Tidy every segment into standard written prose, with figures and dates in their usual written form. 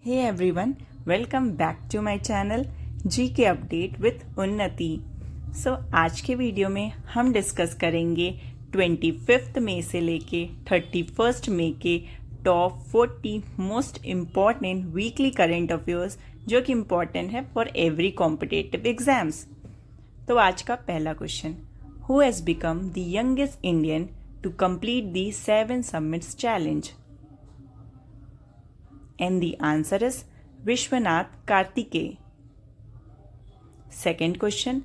Hey everyone, welcome back to my channel GK update with उन्नति। आज के video में हम डिस्कस करेंगे 25 मई से लेके 31 मई के top 40 most important weekly current affairs जो कि इम्पॉर्टेंट है फॉर एवरी कॉम्पिटेटिव एग्जाम्स। तो आज का पहला question, who has become the youngest Indian to complete the 7 summits challenge? And the answer is Vishwanath Karthikeya. Second question,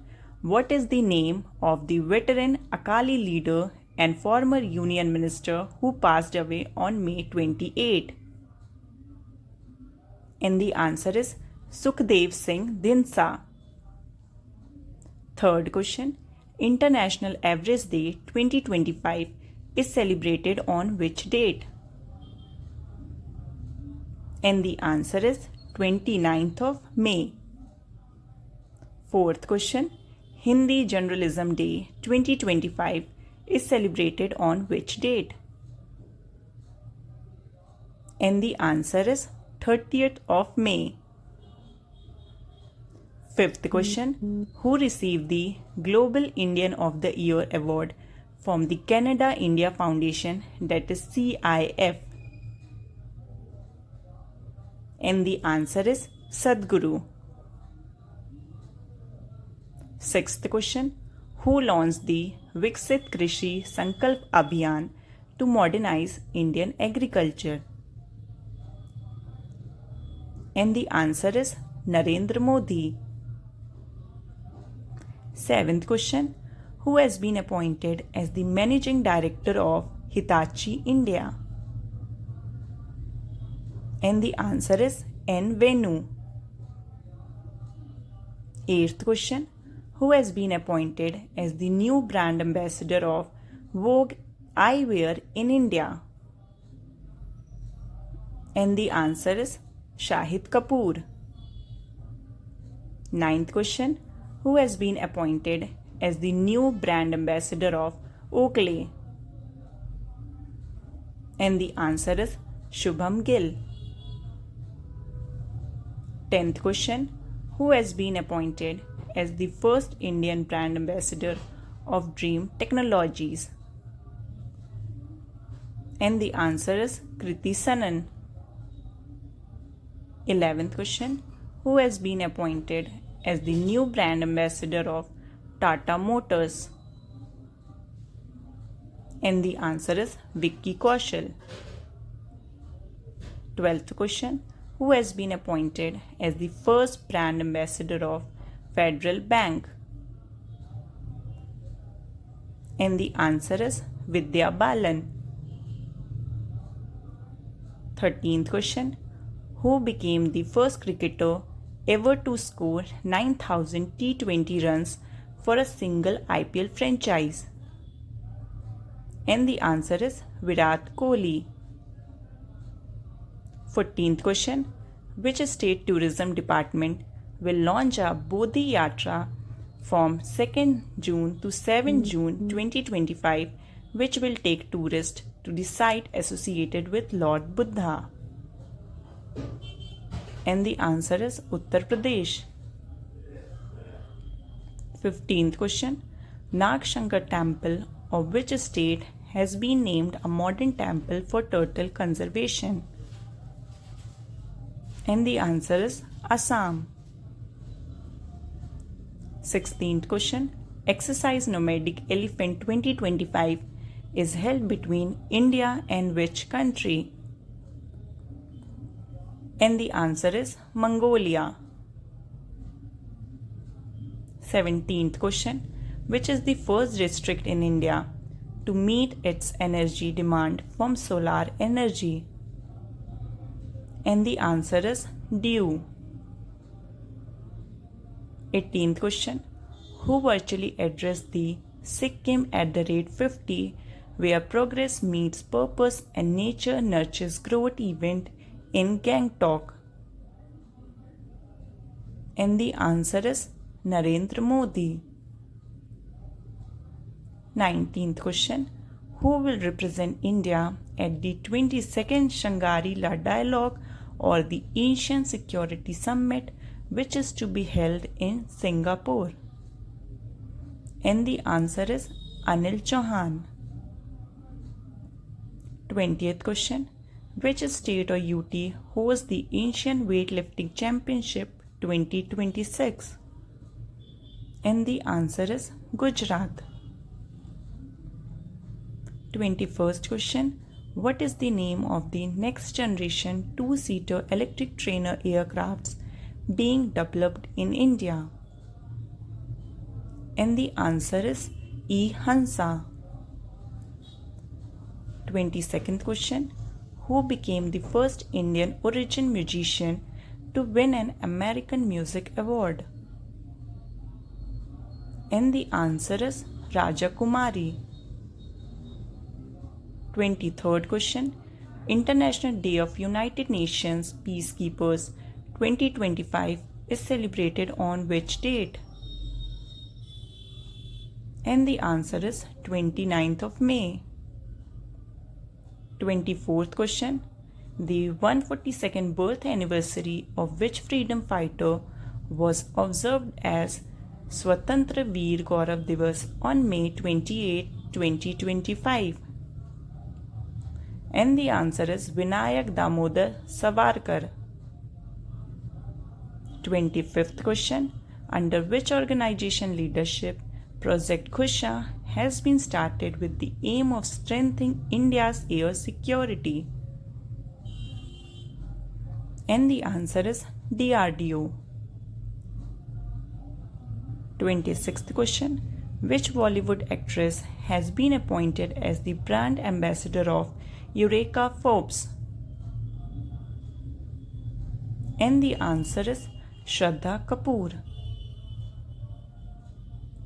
what is the name of the veteran Akali leader and former union minister who passed away on May 28? And the answer is Sukhdev Singh Dhinsa. Third question, International Average Day 2025 is celebrated on which date? And the answer is 29th of May. Fourth question, Hindi Journalism Day 2025 is celebrated on which date? And the answer is 30th of May. Fifth question, who received the Global Indian of the Year award from the Canada India Foundation, that is CIF? And the answer is Sadhguru. Sixth question, who launched the Viksit Krishi Sankalp Abhiyan to modernize Indian agriculture? And the answer is Narendra Modi. Seventh question, who has been appointed as the managing director of Hitachi India? And the answer is N. Venu. Eighth question, who has been appointed as the new brand ambassador of Vogue Eyewear in India? And the answer is Shahid Kapoor. Ninth question, who has been appointed as the new brand ambassador of Oakley? And the answer is Shubham Gill. 10th question, who has been appointed as the first Indian brand ambassador of Dream Technologies? And the answer is Kriti Sanan. 11th question, who has been appointed as the new brand ambassador of Tata Motors? And the answer is Vicky Kaushal. 12th question, who has been appointed as the first brand ambassador of Federal Bank? And the answer is Vidya Balan. 13th question, who became the first cricketer ever to score 9,000 T20 runs for a single IPL franchise? And the answer is Virat Kohli. 14th question, which state tourism department will launch a Bodhi Yatra from 2nd June to 7 June 2025, which will take tourists to the site associated with Lord Buddha? And the answer is Uttar Pradesh. 15th question, Nag Shankar Temple of which state has been named a modern temple for turtle conservation? And the answer is Assam. 16th question, Exercise Nomadic Elephant 2025 is held between India and which country? And the answer is Mongolia. 17th question, which is the first district in India to meet its energy demand from solar energy? And the answer is Diu. 18th question, who virtually addressed the Sikkim at the rate 50 where progress meets purpose and nature nurtures growth event in Gangtok? And the answer is Narendra Modi. 19th question, who will represent India at the 22nd Shangri-La Dialogue or the Asian Security Summit, which is to be held in Singapore? And the answer is Anil Chauhan. 20th question. Which state or UT hosts the Asian Weightlifting Championship 2026? And the answer is Gujarat. 21st question. What is the name of the next generation two-seater electric trainer aircrafts being developed in India? And the answer is E-Hansa. 22nd question. Who became the first Indian origin musician to win an American Music Award? And the answer is Raja Kumari. 23rd question. International Day of United Nations Peacekeepers 2025 is celebrated on which date? And the answer is 29th of May. 24th question. The 142nd birth anniversary of which freedom fighter was observed as Swatantra Veer Gaurav Divas on May 28, 2025? And the answer is Vinayak Damodar Savarkar. 25th question. Under which organization leadership Project Kusha has been started with the aim of strengthening India's air security? And the answer is DRDO. 26th question. Which Bollywood actress has been appointed as the brand ambassador of Eureka Forbes? And the answer is Shraddha Kapoor.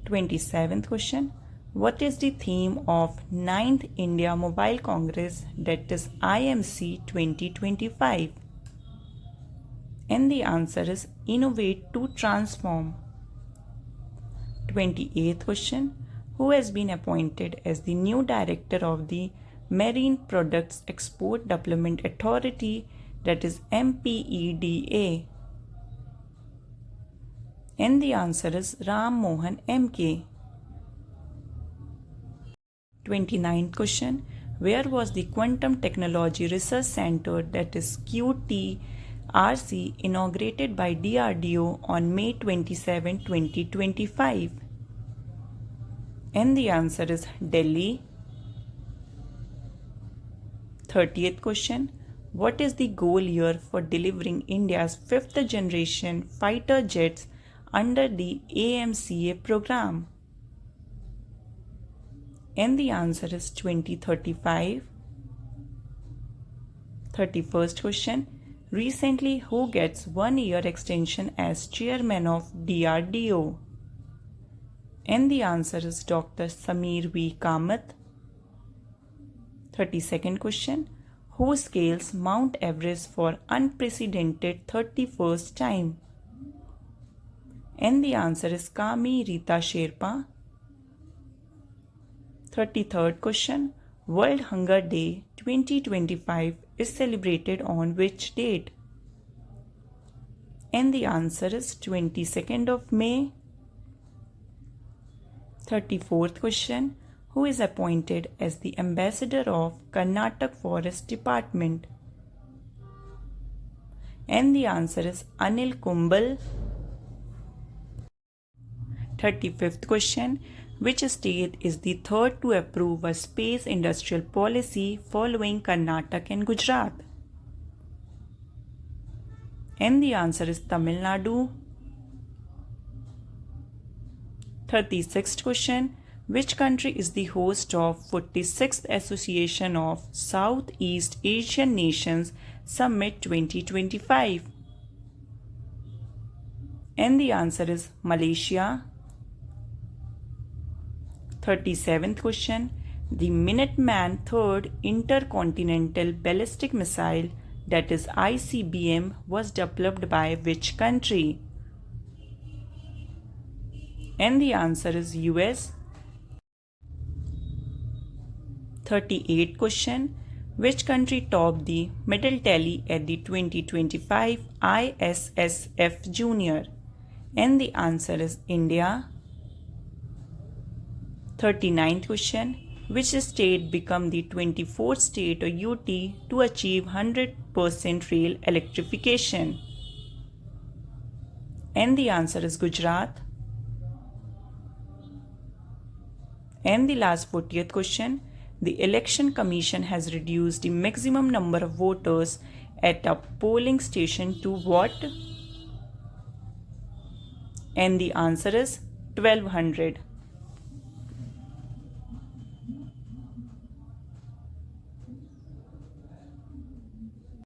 27th question. What is the theme of 9th India Mobile Congress, that is IMC 2025? And the answer is Innovate to Transform. 28th question. Who has been appointed as the new director of the Marine Products Export Development Authority, that is MPEDA? And the answer is Ram Mohan MK. 29th question. Where was the Quantum Technology Research Center, that is QTRC, inaugurated by DRDO on May 27, 2025? And the answer is Delhi. 30th question. What is the goal year for delivering India's 5th generation fighter jets under the AMCA program? And the answer is 2035. 31st question. Recently, who gets 1 year extension as chairman of DRDO? And the answer is Dr. Samir V. Kamath. 32nd question. Who scales Mount Everest for unprecedented 31st time? And the answer is Kami Rita Sherpa. 33rd question. World Hunger Day 2025 is celebrated on which date? And the answer is 22nd of May. 34th question. Who is appointed as the ambassador of Karnataka Forest Department? And the answer is Anil Kumbal. 35th question. Which state is the third to approve a space industrial policy following Karnataka and Gujarat? And the answer is Tamil Nadu. 36th question. Which country is the host of 46th Association of Southeast Asian Nations Summit 2025? And the answer is Malaysia. 37th question. The Minuteman III Intercontinental Ballistic Missile, that is ICBM, was developed by which country? And the answer is US. 38th question. Which country topped the medal tally at the 2025 ISSF Junior? And the answer is India. 39th question. Which state became the 24th state or UT to achieve 100% rail electrification? And the answer is Gujarat. And the last 40th question. The Election Commission has reduced the maximum number of voters at a polling station to what? And the answer is 1200.